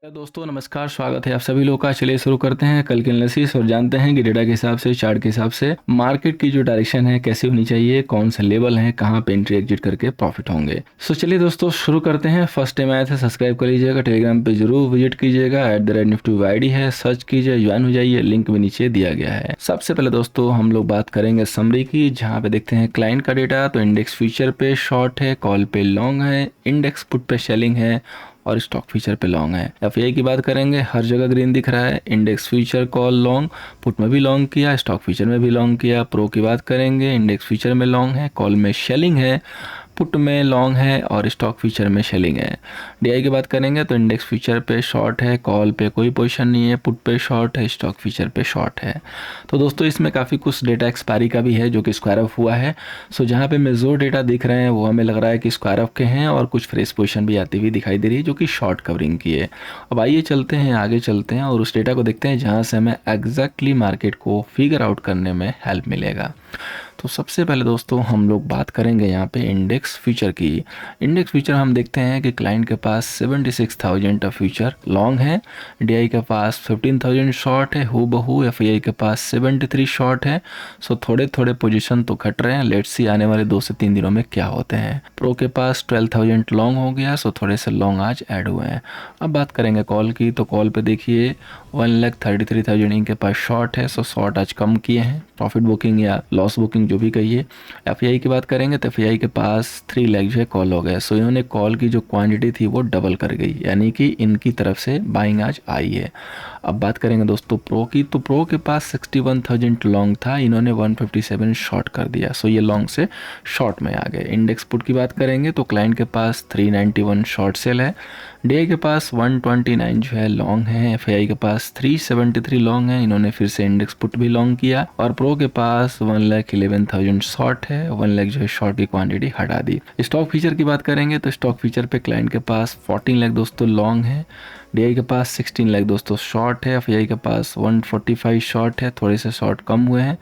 दोस्तों नमस्कार, स्वागत है आप सभी लोगों का। चलिए शुरू करते हैं कल की एनालिसिस और जानते हैं कि डेटा के हिसाब से, चार्ट के हिसाब से मार्केट की जो डायरेक्शन है कैसी होनी चाहिए, कौन से लेवल हैं, कहां पे एंट्री एग्जिट करके प्रॉफिट होंगे। सो चलिए दोस्तों शुरू करते हैं। फर्स्ट टाइम आया था सब्सक्राइब कर लीजिएगा, टेलीग्राम पे जरूर विजिट कीजिएगा। @Nifty ID है, सर्च कीजिए, ज्वाइन हो जाइए, लिंक भी नीचे दिया गया है। सबसे पहले दोस्तों हम लोग बात करेंगे समरी की, जहाँ पे देखते हैं क्लाइंट का डेटा। तो इंडेक्स फ्यूचर पे शॉर्ट है, कॉल पे लॉन्ग है, इंडेक्स पुट पे सेलिंग है और स्टॉक फ्यूचर पे लॉन्ग है। एफआई की बात करेंगे, हर जगह ग्रीन दिख रहा है। Index future call long, put में भी लॉन्ग किया, स्टॉक फ्यूचर में भी लॉन्ग किया। प्रो की बात करेंगे, इंडेक्स फ्यूचर में लॉन्ग है, कॉल में सेलिंग है, पुट में लॉन्ग है और स्टॉक फ्यूचर में सेलिंग है। डीआई की बात करेंगे तो इंडेक्स फ्यूचर पे शॉर्ट है, कॉल पे कोई पोजीशन नहीं है, पुट पे शॉर्ट है, स्टॉक फ्यूचर पे शॉर्ट है। तो दोस्तों इसमें काफ़ी कुछ डेटा एक्सपायरी का भी है जो कि स्क्वायर ऑफ हुआ है। सो जहाँ पे मेजोर डेटा दिख रहे हैं वो हमें लग रहा है कि स्क्वायर ऑफ के हैं और कुछ फ्रेश पोजीशन भी आती हुई दिखाई दे रही है जो कि शॉर्ट कवरिंग की है। अब आइए चलते हैं, आगे चलते हैं और उस डेटा को देखते हैं जहाँ से हमें एग्जैक्टली मार्केट को फिगर आउट करने में हेल्प मिलेगा। तो सबसे पहले दोस्तों हम लोग बात करेंगे यहाँ पे इंडेक्स फ्यूचर की। इंडेक्स फ्यूचर हम देखते हैं कि क्लाइंट के पास 76,000 का फ्यूचर लॉन्ग है, डीआई के पास 15,000 शॉर्ट है, हूबहू एफआई के पास 73 शॉर्ट है। सो थोड़े थोड़े पोजीशन तो घट रहे हैं, लेट्स सी आने वाले 2 से 3 दिनों में क्या होते हैं। प्रो के पास 12,000 लॉन्ग हो गया, सो थोड़े से लॉन्ग आज ऐड हुए हैं। अब बात करेंगे कॉल की, तो कॉल पे देखिए 1,33,000 इनके पास शॉर्ट है, सो शॉर्ट आज कम किए हैं, प्रॉफिट बुकिंग या लॉस बुकिंग जो भी कहिए। एफआई की बात करेंगे तो एफआई के पास 3 लाख जो है कॉल हो गए। सो इन्होंने कॉल की जो क्वांटिटी थी वो डबल कर गई, यानी कि इनकी तरफ से बाइंग आज आई है। अब बात करेंगे दोस्तों प्रो की, तो प्रो के पास 61,000 लॉन्ग था, इन्होंने 157 शॉर्ट कर दिया। सो ये लॉन्ग से शॉर्ट में आ गए। इंडेक्स पुट की बात करेंगे तो क्लाइंट के पास 391 शॉर्ट सेल है, डीआई के पास 129 जो है लॉन्ग है, एफआई के पास 373 लॉन्ग है, इन्होंने फिर से इंडेक्स पुट भी लॉन्ग किया। और प्रो के पास 1,11,000 शॉर्ट है, 1 लाख जो है शॉर्ट की क्वांटिटी हटा दी। स्टॉक फीचर की बात करेंगे तो स्टॉक फीचर पे क्लाइंट के पास 14 लाख दोस्तों लॉन्ग है, डीआई के पास 16 लाख दोस्तों शॉर्ट है, एफआई के पास 145 शॉर्ट है, थोड़े से शॉर्ट कम हुए हैं।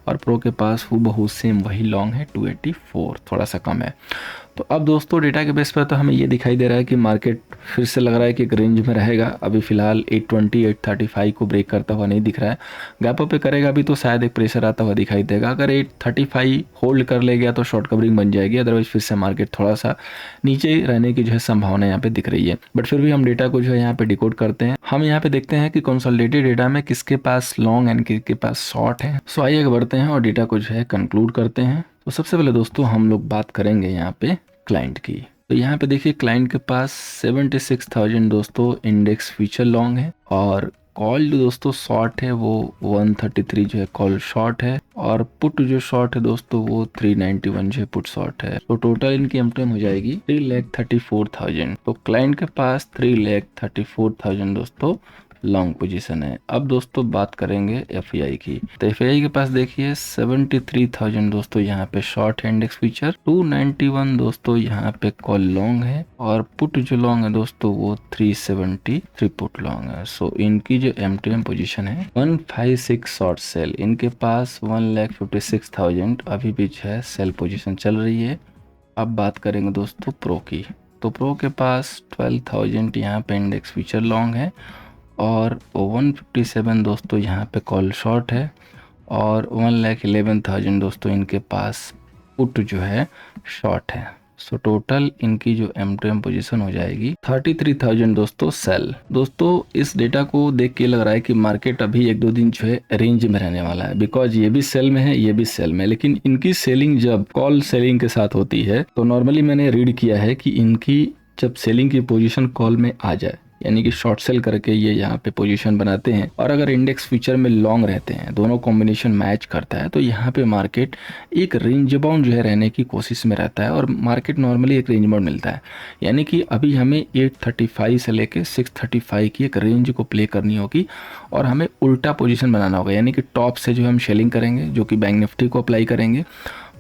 और प्रो के पास हूबहू सेम वही लॉन्ग है 284, थोड़ा सा कम है। तो अब दोस्तों डेटा के बेस पर तो हमें ये दिखाई दे रहा है कि मार्केट फिर से लग रहा है कि एक रेंज में रहेगा। अभी फिलहाल 820 835 को ब्रेक करता हुआ नहीं दिख रहा है। गैप अप पे करेगा अभी तो शायद एक प्रेशर आता हुआ दिखाई देगा। अगर 835 होल्ड कर ले गया तो शॉर्ट कवरिंग बन जाएगी, अदरवाइज फिर से मार्केट थोड़ा सा नीचे रहने की जो है संभावना यहाँ पे दिख रही है। बट फिर भी हम डेटा को जो है यहाँ पे डिकोड करते हैं। हम यहाँ पे देखते हैं कि कंसोलिडेटेड डेटा में किसके पास लॉन्ग एंड किसके पास शॉर्ट है। सो आइए बढ़ते हैं और डेटा को जो है कंक्लूड करते हैं। तो सबसे पहले दोस्तों हम लोग बात करेंगे यहाँ पे क्लाइंट की। तो यहाँ पे देखिए क्लाइंट के पास 76,000 दोस्तों इंडेक्स फ्यूचर लॉन्ग है और कॉल जो दोस्तों शॉर्ट है वो 133 जो है कॉल शॉर्ट है और पुट जो शॉर्ट है दोस्तों वो 391 जो है पुट शॉर्ट है। तो टोटल इनकी एमटीएम हो जाएगी 3,34,000। तो क्लाइंट के पास 3,34,000 दोस्तों लॉन्ग पोजीशन है। अब दोस्तों बात करेंगे एफआई की। तो एफआई के पास देखिए 73,000 दोस्तों यहाँ पे शॉर्ट है इंडेक्स फ्यूचर, 291 दोस्तों यहाँ पे कॉल लॉन्ग है और पुट जो लॉन्ग है दोस्तों वो 373 पुट लॉन्ग है। सो इनकी जो एमटीएम पोजीशन है 156 शॉर्ट सेल, इनके पास 1,56,000 अभी भी जो है सेल पोजीशन चल रही है। अब बात करेंगे दोस्तों प्रो की। तो प्रो के पास 12,000 यहाँ पे इंडेक्स फ्यूचर लॉन्ग है और 157 दोस्तों यहाँ पे कॉल शॉर्ट है और 1,11,000 दोस्तों इनके पास पुट जो है शॉर्ट है। सो टोटल इनकी जो एमटीएम पोजीशन हो जाएगी 33,000 दोस्तों सेल। दोस्तों इस डेटा को देख के लग रहा है कि मार्केट अभी 1-2 दिन जो है रेंज में रहने वाला है, बिकॉज ये भी सेल में है, ये भी सेल में है। लेकिन इनकी सेलिंग जब कॉल सेलिंग के साथ होती है तो नॉर्मली मैंने रीड किया है कि इनकी जब सेलिंग की पोजीशन कॉल में आ जाए, यानी कि शॉर्ट सेल करके ये यहाँ पे पोजीशन बनाते हैं और अगर इंडेक्स फ्यूचर में लॉन्ग रहते हैं, दोनों कॉम्बिनेशन मैच करता है, तो यहाँ पे मार्केट एक रेंज बाउंड जो है रहने की कोशिश में रहता है और मार्केट नॉर्मली एक रेंज बाउंड मिलता है। यानी कि अभी हमें 835 से लेके 635 की एक रेंज को प्ले करनी होगी और हमें उल्टा पोजीशन बनाना होगा, यानी कि टॉप से जो हम शेलिंग करेंगे जो कि बैंक निफ्टी को अप्लाई करेंगे,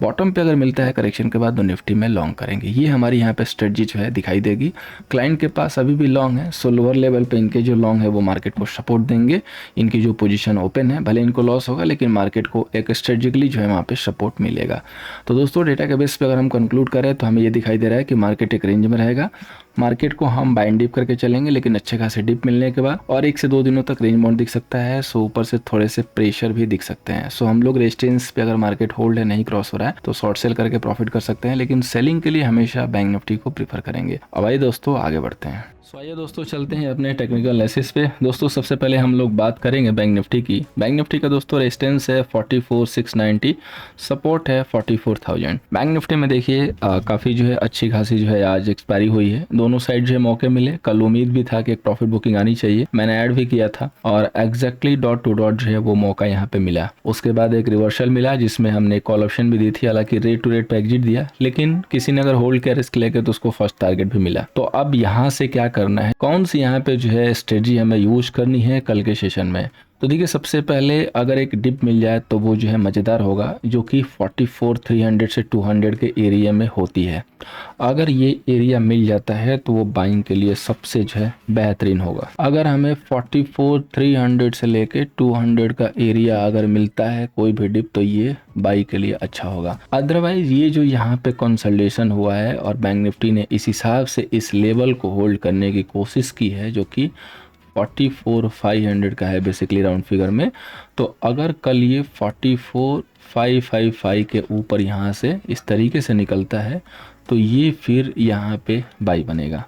बॉटम पे अगर मिलता है करेक्शन के बाद तो निफ्टी में लॉन्ग करेंगे। ये हमारी यहाँ पे स्ट्रेटजी जो है दिखाई देगी। क्लाइंट के पास अभी भी लॉन्ग है, सो लोअर लेवल पे इनके जो लॉन्ग है वो मार्केट को सपोर्ट देंगे। इनकी जो पोजीशन ओपन है भले इनको लॉस होगा लेकिन मार्केट को एक स्ट्रेटेजिकली जो है वहाँ पे सपोर्ट मिलेगा। तो दोस्तों डेटा के बेस पे अगर हम कंक्लूड करें तो हमें ये दिखाई दे रहा है कि मार्केट एक रेंज में रहेगा मार्केट को हम बाइंड डिप करके चलेंगे, लेकिन अच्छे खासे डिप मिलने के बाद और 1 से 2 दिनों तक रेंज बाउंड दिख सकता है। सो ऊपर से थोड़े से प्रेशर भी दिख सकते हैं। सो हम लोग रेजिस्टेंस पे अगर मार्केट होल्ड है, नहीं क्रॉस हो रहा है, तो शॉर्ट सेल करके प्रॉफिट कर सकते हैं, लेकिन सेलिंग के लिए हमेशा बैंक निफ्टी को प्रीफर करेंगे। अब आइए दोस्तों आगे बढ़ते हैं। सो आइए दोस्तों चलते हैं अपने टेक्निकल एनालिसिस पे। दोस्तों सबसे पहले हम लोग बात करेंगे बैंक निफ्टी की। बैंक निफ्टी का दोस्तों रेजिस्टेंस है 44,690, सपोर्ट है 44,000। बैंक निफ्टी में देखिए काफ़ी जो है अच्छी खासी जो है आज एक्सपायरी हुई है। दोनों साइड जो है मौके मिले। कल उम्मीद भी था कि एक प्रॉफिट बुकिंग आनी चाहिए, मैंने ऐड भी किया था और एग्जैक्टली डॉट टू डॉट जो है वो मौका यहाँ पे मिला। उसके बाद एक रिवर्सल मिला जिसमें हमने कॉल ऑप्शन भी दी थी, हालांकि रेट टू रेट पे एग्जिट दिया, लेकिन किसी ने अगर होल्ड किया रिस्क लेके तो उसको फर्स्ट टारगेट भी मिला। तो अब यहाँ से क्या करना है, कौन सी यहाँ पे जो है स्ट्रेटजी हमें यूज करनी है कल के सेशन में। तो देखिए सबसे पहले अगर एक डिप मिल जाए तो वो जो है मज़ेदार होगा, जो कि 44,300 से 200 के एरिया में होती है। अगर ये एरिया मिल जाता है तो वो बाइंग के लिए सबसे जो है बेहतरीन होगा। अगर हमें 44,300 से लेके 200 का एरिया अगर मिलता है कोई भी डिप, तो ये बाई के लिए अच्छा होगा। अदरवाइज ये जो यहाँ पे कंसोलिडेशन हुआ है और बैंक निफ्टी ने इस हिसाब से इस लेवल को होल्ड करने की कोशिश की है, जो कि 44,500 का है बेसिकली राउंड फिगर में। तो अगर कल ये 44,555 के ऊपर यहाँ से इस तरीके से निकलता है तो ये फिर यहाँ पे बाई बनेगा।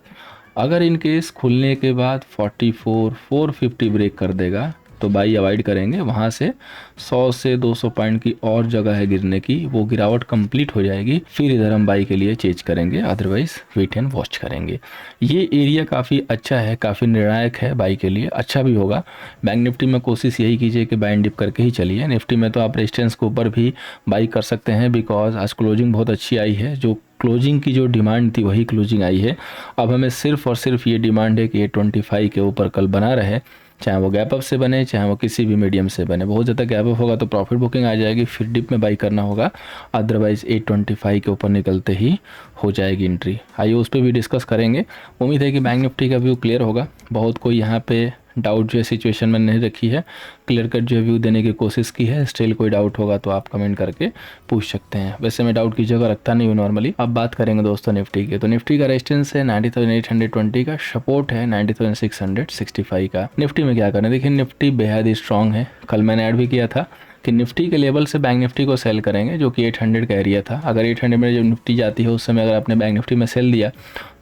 अगर इनकेस खुलने के बाद 44,450 ब्रेक कर देगा तो बाई अवॉइड करेंगे। वहाँ से 100 से 200 पॉइंट की और जगह है गिरने की, वो गिरावट कंप्लीट हो जाएगी, फिर इधर हम बाई के लिए चेंज करेंगे, अदरवाइज वेट एंड वॉच करेंगे। ये एरिया काफ़ी अच्छा है, काफ़ी निर्णायक है बाई के लिए, अच्छा भी होगा। बैंक निफ्टी में कोशिश यही कीजिए कि बाई एंड डिप करके ही चलिए। निफ्टी में तो आप रेजिस्टेंस के ऊपर भी बाई कर सकते हैं, बिकॉज आज क्लोजिंग बहुत अच्छी आई है। जो क्लोजिंग की जो डिमांड थी वही क्लोजिंग आई है। अब हमें सिर्फ और सिर्फ ये डिमांड है कि 825 के ऊपर कल बना रहे, चाहे वो गैप अप से बने चाहे वो किसी भी मीडियम से बने। बहुत ज़्यादा गैप अप होगा तो प्रॉफिट बुकिंग आ जाएगी, फिर डिप में बाई करना होगा, अदरवाइज 825 के ऊपर निकलते ही हो जाएगी एंट्री। आइए उस पर भी डिस्कस करेंगे। उम्मीद है कि बैंक निफ्टी का व्यू क्लियर होगा। बहुत कोई यहाँ पे डाउट जो है सिचुएशन में नहीं रखी है, क्लियर कट जो है व्यू देने की कोशिश की है। स्टिल कोई डाउट होगा तो आप कमेंट करके पूछ सकते हैं। वैसे मैं डाउट की जगह रखता नहीं हूँ नॉर्मली। अब बात करेंगे दोस्तों निफ्टी के। तो निफ्टी का रेजिस्टेंस है 90,820 का, सपोर्ट है 90,665 का। निफ्टी में क्या करना है, देखिए निफ्टी बेहद ही स्ट्रॉन्ग है। कल मैंने ऐड भी किया था कि निफ्टी के लेवल से बैंक निफ्टी को सेल करेंगे, जो कि 800 का एरिया था। अगर 800 में जब निफ्टी जाती है उस समय अगर आपने बैंक निफ्टी में सेल दिया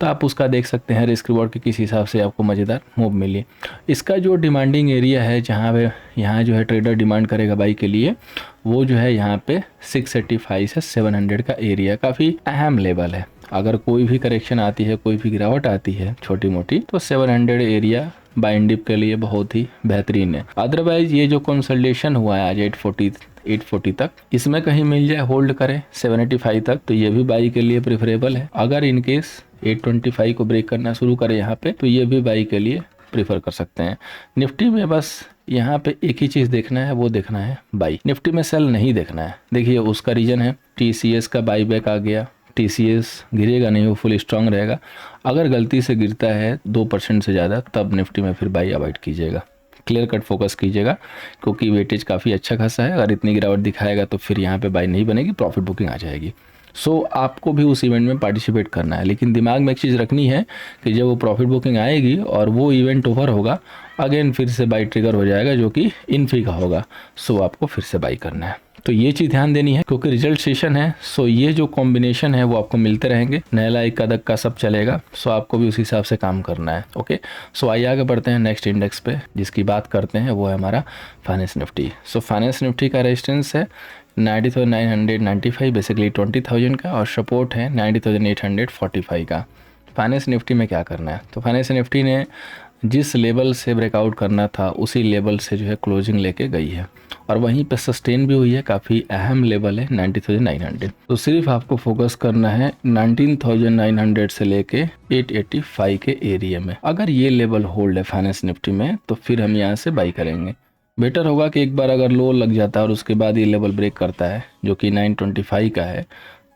तो आप उसका देख सकते हैं रिस्क रिवॉर्ड के किस हिसाब से आपको मज़ेदार मूव मिली। इसका जो डिमांडिंग एरिया है जहाँ पे यहाँ जो है ट्रेडर डिमांड करेगा बाई के लिए, वो जो है यहाँ पे 685 से 700 का एरिया काफ़ी अहम लेवल है। अगर कोई भी करेक्शन आती है, कोई भी गिरावट आती है छोटी मोटी, तो 700 एरिया बाई एंड डिप के लिए बहुत ही बेहतरीन है। अदरवाइज ये जो कंसोलिडेशन हुआ है आज 840 तक, इसमें कहीं मिल जाए होल्ड करे 785 तक, तो ये भी बाई के लिए प्रेफरेबल है। अगर इनकेस 825 को ब्रेक करना शुरू करे यहाँ पे, तो ये भी बाई के लिए प्रीफर कर सकते हैं। निफ्टी में बस यहाँ पे एक ही चीज़ देखना है, वो देखना है बाई। निफ्टी में सेल नहीं देखना है। देखिए उसका रीजन है TCS का बाई बैक आ गया। TCS गिरेगा नहीं, वो फुल स्ट्रांग रहेगा। अगर गलती से गिरता है 2% से ज़्यादा, तब निफ्टी में फिर बाई अवॉइड कीजिएगा, क्लियर कट फोकस कीजिएगा, क्योंकि वेटेज काफ़ी अच्छा खासा है। अगर इतनी गिरावट दिखाएगा तो फिर यहाँ पे बाई नहीं बनेगी, प्रॉफिट बुकिंग आ जाएगी। सो आपको भी उस इवेंट में पार्टिसिपेट करना है, लेकिन दिमाग में एक चीज़ रखनी है कि जब वो प्रॉफिट बुकिंग आएगी और वो इवेंट ओवर होगा, अगेन फिर से बाई ट्रिगर हो जाएगा, जो कि इनफी का होगा। सो आपको फिर से बाई करना है। तो ये चीज़ ध्यान देनी है, क्योंकि रिजल्ट सेशन है। सो ये जो कॉम्बिनेशन है वो आपको मिलते रहेंगे, नैला इक्का दक्का सब चलेगा। सो आपको भी उस हिसाब से काम करना है। ओके, सो आइए आगे बढ़ते हैं नेक्स्ट इंडेक्स पे, जिसकी बात करते हैं वो है हमारा finance Nifty. So finance Nifty का रेजिस्टेंस है 90,995 बेसिकली 20,000 का, और सपोर्ट है 90,845 का। फाइनेंस निफ्टी में क्या करना है, तो फाइनेंस निफ्टी ने जिस लेवल से ब्रेकआउट करना था उसी लेवल से जो है क्लोजिंग लेके गई है, और वहीं पे सस्टेन भी हुई है। काफ़ी अहम लेवल है 90,900। तो सिर्फ आपको फोकस करना है 19,900 से लेके 885 के एरिया में। अगर ये लेवल होल्ड है फाइनेंस निफ्टी में, तो फिर हम यहाँ से बाई करेंगे। बेटर होगा कि एक बार अगर लो लग जाता है और उसके बाद ये लेवल ब्रेक करता है, जो कि 925 का है,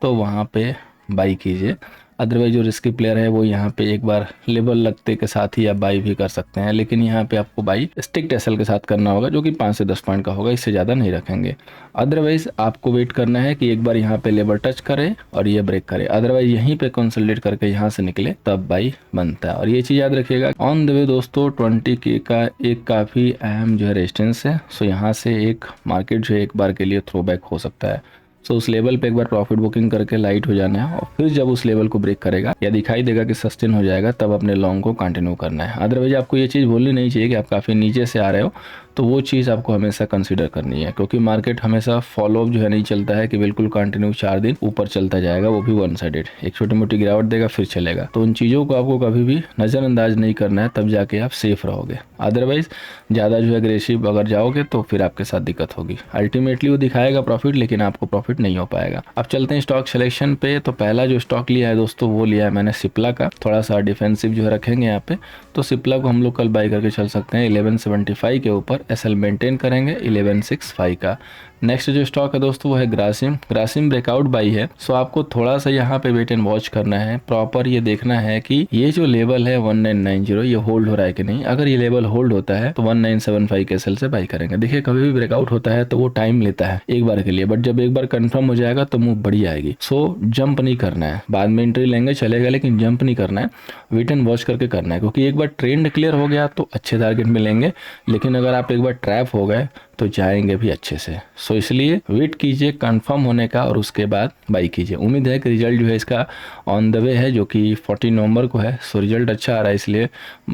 तो वहाँ पे बाई कीजिए। अदरवाइज जो रिस्की प्लेयर है वो यहाँ पे एक बार लेवल लगते के साथ ही आप बाई भी कर सकते हैं, लेकिन यहाँ पे आपको बाई स्टिक्ट एसएल के साथ करना होगा जो कि 5 से 10 पॉइंट का होगा, इससे ज़्यादा नहीं रखेंगे। अदरवाइज आपको वेट करना है कि एक बार यहाँ पे लेवल टच करे और ये ब्रेक करे, अदरवाइज यहीं पे कंसोलिडेट करके यहाँ से निकले तब बाई बनता है। और ये चीज़ याद रखिएगा। ऑन द वे दोस्तों 20K का एक काफ़ी अहम जो है रेजिस्टेंस है, सो यहाँ से एक मार्केट जो है एक बार के लिए थ्रो बैक हो सकता है। सो उस लेवल पे एक बार प्रॉफिट बुकिंग करके लाइट हो जाना है और फिर जब उस लेवल को ब्रेक करेगा या दिखाई देगा कि सस्टेन हो जाएगा तब अपने लॉन्ग को कंटिन्यू करना है। अदरवाइज आपको ये चीज़ भूलनी नहीं चाहिए कि आप काफ़ी नीचे से आ रहे हो, तो वो चीज़ आपको हमेशा कंसीडर करनी है, क्योंकि मार्केट हमेशा फॉलोअप जो है नहीं चलता है कि बिल्कुल कंटिन्यू 4 दिन ऊपर चलता जाएगा, वो भी वन साइडेड, एक छोटी मोटी गिरावट देगा फिर चलेगा। तो उन चीज़ों को आपको कभी भी नज़रअंदाज नहीं करना है, तब जाके आप सेफ रहोगे। अदरवाइज ज़्यादा जो है अग्रेसिव अगर जाओगे तो फिर आपके साथ दिक्कत होगी। अल्टीमेटली वो दिखाएगा प्रॉफिट, लेकिन आपको प्रॉफिट नहीं हो पाएगा। अब चलते हैं स्टॉक सिलेक्शन पे। तो पहला जो स्टॉक लिया है दोस्तों वो लिया है मैंने सिप्ला का, थोड़ा सा डिफेंसिव जो है रखेंगे यहाँ पे। तो सिप्ला को हम लोग कल बाई करके चल सकते हैं 1175 के ऊपर, एसएल मेंटेन करेंगे 1165 का। नेक्स्ट जो स्टॉक है दोस्तों वो है ग्रासिम। ग्रासिम ब्रेकआउट बाई है, सो आपको थोड़ा सा यहाँ पे वेट एंड वॉच करना है, प्रॉपर ये देखना है कि ये जो लेवल है 1990 ये होल्ड हो रहा है कि नहीं। अगर ये लेवल होल्ड होता है तो 1975 के एसएल से बाई करेंगे। देखिए कभी भी ब्रेकआउट होता है तो वो टाइम लेता है एक बार के लिए, बट जब एक बार कंफर्म हो जाएगा तो मूव बढ़ी आएगी। सो जंप नहीं करना है, बाद में एंट्री लेंगे चलेगा, लेकिन जंप नहीं करना है, वेट एंड वॉच करके करना है, क्योंकि एक बार ट्रेंड क्लियर हो गया तो अच्छे टारगेट मिलेंगे, लेकिन अगर आप एक बार ट्रैप हो गए तो जाएंगे भी अच्छे से। सो इसलिए वेट कीजिए कंफर्म होने का और उसके बाद बाई कीजिए। उम्मीद है कि रिजल्ट जो है इसका ऑन द वे है, जो कि 14 नवंबर को है। सो रिजल्ट अच्छा आ रहा है, इसलिए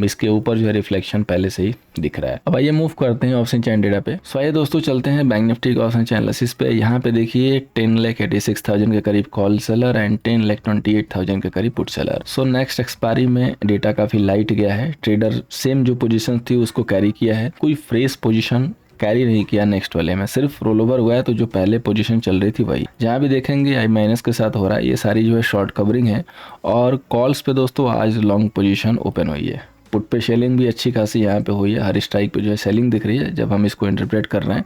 इसके ऊपर जो है रिफ्लेक्शन पहले से ही दिख रहा है। अब आइए मूव करते हैं ऑप्शन चैन डेटा पे। सो आइए दोस्तों चलते हैं बैंक निफ्टी का ऑप्शन चैन एनालिसिस पे। यहाँ पे देखिए 10,86,000 के करीब कॉल सेलर एंड 10,28,000 के करीब put seller. So next expiry में डेटा काफी लाइट गया है, ट्रेडर सेम जो पोजीशन थी उसको कैरी किया है, कोई फ्रेश पोजीशन कैरी नहीं किया नेक्स्ट वाले में, सिर्फ रोल ओवर हुआ है। तो जो पहले पोजीशन चल रही थी वही, जहाँ भी देखेंगे आई माइनस के साथ हो रहा है, ये सारी जो है शॉर्ट कवरिंग है। और कॉल्स पे दोस्तों आज लॉन्ग पोजीशन ओपन हुई है, पुट पे सेलिंग भी अच्छी खासी यहाँ पे हुई है, हर स्ट्राइक पे जो है सेलिंग दिख रही है जब हम इसको इंटरप्रेट कर रहे हैं।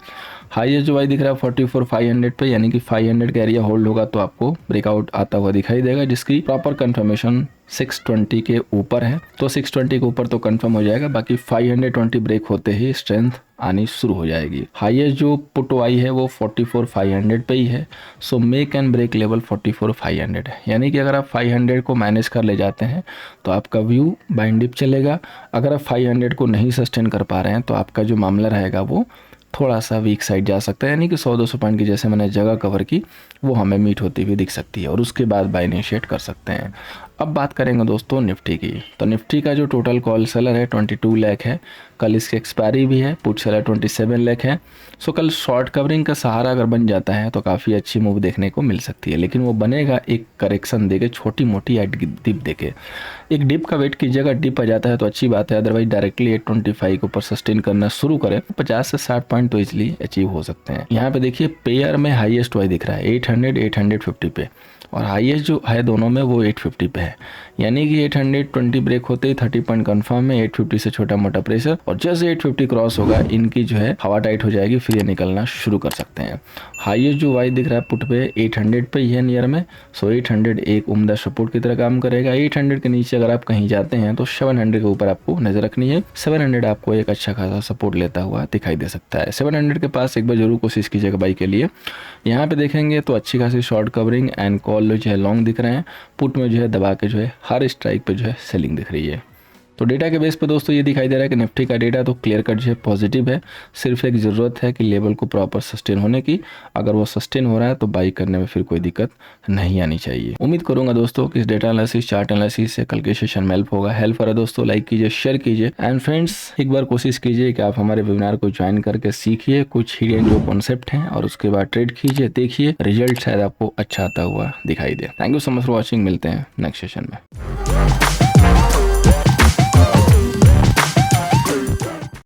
हाईएस्ट जो वाई दिख रहा है 44,500 पे, यानी कि 500 का एरिया होल्ड होगा तो आपको ब्रेकआउट आता हुआ दिखाई देगा, जिसकी प्रॉपर कंफर्मेशन 620 के ऊपर है। तो 620 के ऊपर तो कंफर्म हो जाएगा, बाकी 520 ब्रेक होते ही स्ट्रेंथ आनी शुरू हो जाएगी। हाईएस्ट जो पुट आई है वो 44,500 पे ही है। So make and break level 44,500 है, यानी कि अगर आप 500 को मैनेज कर ले जाते हैं तो आपका व्यू बाइंड डिप चलेगा। अगर आप 500 को नहीं सस्टेन कर पा रहे हैं तो आपका जो मामला रहेगा वो थोड़ा सा वीक साइड जा सकता है, यानी कि 100-200 पॉइंट की जैसे मैंने जगह कवर की वो हमें मीट होती हुई दिख सकती है, और उसके बाद बाय इनिशिएट कर सकते हैं। अब बात करेंगे दोस्तों निफ्टी की। तो निफ्टी का जो टोटल कॉल सेलर है 22 लाख है, कल इसकी एक्सपायरी भी है, पुट सेलर 27 लाख है। सो कल शॉर्ट कवरिंग का सहारा अगर बन जाता है तो काफ़ी अच्छी मूव देखने को मिल सकती है, लेकिन वो बनेगा एक करेक्शन देके, छोटी मोटी या डिप देके। एक डिप का वेट कीजिएगा, डिप आ जाता है तो अच्छी बात है, अदरवाइज डायरेक्टली 825 के ऊपर सस्टेन करना शुरू करें 50 से 60 पॉइंट तो इजिली अचीव हो सकते हैं। यहाँ पे देखिए पेयर में हाईएस्ट वाई दिख रहा है 800-850 पे, और हाईएस्ट जो है दोनों में वो 850 पे है, यानी कि 820 ब्रेक होते ही 30 पॉइंट कंफर्म है, 850 से छोटा मोटा प्रेशर, और जैसे 850 क्रॉस होगा इनकी जो है हवा टाइट हो जाएगी, फिर ये निकलना शुरू कर सकते हैं। हाईएस्ट जो वाई दिख रहा है पुट पे 800 पे ही है नियर में। सो 800 एक उम्दा सपोर्ट की तरह काम करेगा। 800 के नीचे अगर आप कहीं जाते हैं तो 700 के ऊपर आपको नजर रखनी है। 700 आपको एक अच्छा खासा सपोर्ट लेता हुआ दिखाई दे सकता है। 700 के पास एक बार जरूर कोशिश कीजिएगा बाई के लिए। यहाँ पे देखेंगे तो अच्छी खासी शॉर्ट कवरिंग एंड कॉल जो है लॉन्ग दिख रहे हैं, पुट में जो है दबा के जो है हर स्ट्राइक पे जो है सेलिंग दिख रही है। तो डेटा के बेस पे दोस्तों ये दिखाई दे रहा है कि निफ्टी का डेटा तो क्लियर कट जो है पॉजिटिव है, सिर्फ एक ज़रूरत है कि लेवल को प्रॉपर सस्टेन होने की। अगर वो सस्टेन हो रहा है तो बाई करने में फिर कोई दिक्कत नहीं आनी चाहिए। उम्मीद करूंगा दोस्तों कि इस डेटा एनालिसिस चार्ट एनालिसिस से कल के सेशन में हेल्प हो रहा है दोस्तों। लाइक कीजिए, शेयर कीजिए, एंड फ्रेंड्स एक बार कोशिश कीजिए कि आप हमारे वेबिनार को ज्वाइन करके सीखिए कुछ हिडन जो कॉन्सेप्ट हैं, और उसके बाद ट्रेड कीजिए, देखिए रिजल्ट शायद आपको अच्छा आता हुआ दिखाई दे। Thank you so much for watching, मिलते हैं नेक्स्ट सेशन में।